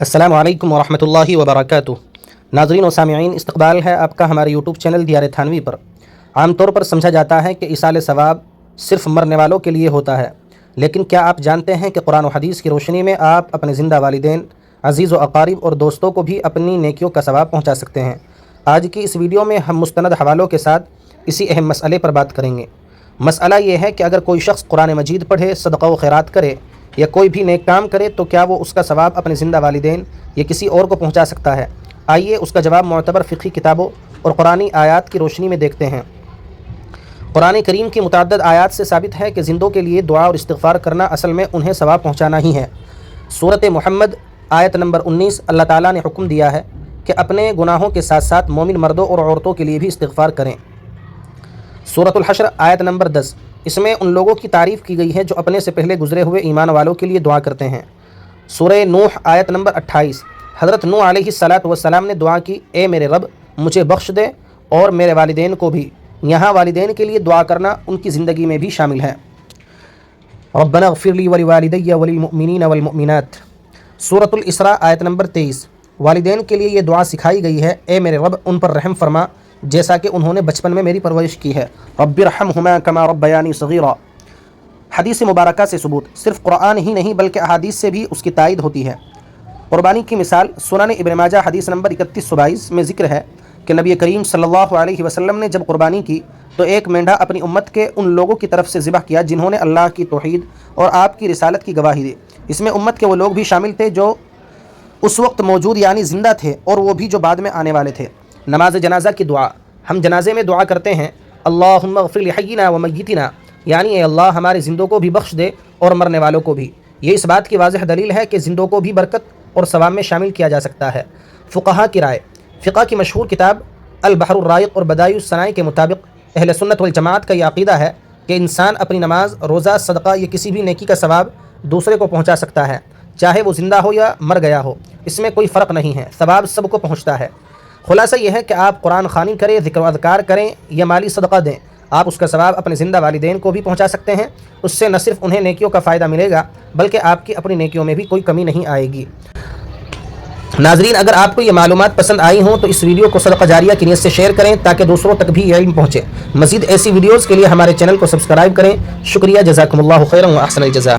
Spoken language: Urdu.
السلام علیکم ورحمۃ اللہ وبرکاتہ۔ ناظرین و سامعین، استقبال ہے آپ کا ہمارے یوٹیوب چینل دیار تھانوی پر۔ عام طور پر سمجھا جاتا ہے کہ ایصال ثواب صرف مرنے والوں کے لیے ہوتا ہے، لیکن کیا آپ جانتے ہیں کہ قرآن و حدیث کی روشنی میں آپ اپنے زندہ والدین، عزیز و اقارب اور دوستوں کو بھی اپنی نیکیوں کا ثواب پہنچا سکتے ہیں؟ آج کی اس ویڈیو میں ہم مستند حوالوں کے ساتھ اسی اہم مسئلے پر بات کریں گے۔ مسئلہ یہ ہے کہ اگر کوئی شخص قرآن مجید پڑھے، صدقہ و خیرات کرے یا کوئی بھی نیک کام کرے تو کیا وہ اس کا ثواب اپنے زندہ والدین یا کسی اور کو پہنچا سکتا ہے؟ آئیے اس کا جواب معتبر فقہی کتابوں اور قرآنی آیات کی روشنی میں دیکھتے ہیں۔ قرآن کریم کی متعدد آیات سے ثابت ہے کہ زندوں کے لیے دعا اور استغفار کرنا اصل میں انہیں ثواب پہنچانا ہی ہے۔ سورۃ محمد آیت نمبر 19 اللہ تعالیٰ نے حکم دیا ہے کہ اپنے گناہوں کے ساتھ ساتھ مومن مردوں اور عورتوں کے لیے بھی استغفار کریں۔ سورۃ الحشر آیت نمبر 10 اس میں ان لوگوں کی تعریف کی گئی ہے جو اپنے سے پہلے گزرے ہوئے ایمان والوں کے لیے دعا کرتے ہیں۔ سورہ نوح آیت نمبر 28 حضرت نوح علیہ السلام نے دعا کی، اے میرے رب مجھے بخش دے اور میرے والدین کو بھی۔ یہاں والدین کے لیے دعا کرنا ان کی زندگی میں بھی شامل ہے۔ ربنا اغفر لی ولوالدی وللمؤمنین والمؤمنات۔ سورۃ الاسراء آیت نمبر 23 والدین کے لیے یہ دعا سکھائی گئی ہے، اے میرے رب ان پر رحم فرما جیسا کہ انہوں نے بچپن میں میری پرورش کی ہے۔ رب ارحمہما کما ربیانی صغیرا۔ حدیث مبارکہ سے ثبوت صرف قرآن ہی نہیں بلکہ احادیث سے بھی اس کی تائید ہوتی ہے۔ قربانی کی مثال سنن ابن ماجہ حدیث نمبر 3122 میں ذکر ہے کہ نبی کریم صلی اللہ علیہ وسلم نے جب قربانی کی تو ایک مینڈھا اپنی امت کے ان لوگوں کی طرف سے ذبح کیا جنہوں نے اللہ کی توحید اور آپ کی رسالت کی گواہی دی۔ اس میں امت کے وہ لوگ بھی شامل تھے جو اس وقت موجود یعنی زندہ تھے اور وہ بھی جو بعد میں آنے والے تھے۔ نماز جنازہ کی دعا، ہم جنازے میں دعا کرتے ہیں اللہم اغفر لحینا و میتنا، یعنی اے اللہ ہمارے زندوں کو بھی بخش دے اور مرنے والوں کو بھی۔ یہ اس بات کی واضح دلیل ہے کہ زندوں کو بھی برکت اور ثواب میں شامل کیا جا سکتا ہے۔ فقہا کی رائے، فقہ کی مشہور کتاب البحر الرائق اور بدائع الصنائع کے مطابق اہل سنت والجماعت کا یہ عقیدہ ہے کہ انسان اپنی نماز، روزہ، صدقہ یا کسی بھی نیکی کا ثواب دوسرے کو پہنچا سکتا ہے، چاہے وہ زندہ ہو یا مر گیا ہو، اس میں کوئی فرق نہیں ہے، ثواب سب کو پہنچتا ہے۔ خلاصہ یہ ہے کہ آپ قرآن خوانی کریں، ذکر و اذکار کریں یا مالی صدقہ دیں، آپ اس کا ثواب اپنے زندہ والدین کو بھی پہنچا سکتے ہیں۔ اس سے نہ صرف انہیں نیکیوں کا فائدہ ملے گا بلکہ آپ کی اپنی نیکیوں میں بھی کوئی کمی نہیں آئے گی۔ ناظرین، اگر آپ کو یہ معلومات پسند آئی ہوں تو اس ویڈیو کو صدقہ جاریہ کی نیت سے شیئر کریں تاکہ دوسروں تک بھی علم پہنچے۔ مزید ایسی ویڈیوز کے لیے ہمارے چینل کو سبسکرائب کریں۔ شکریہ، جزاکم اللہ خیرا و احسن الجزاء۔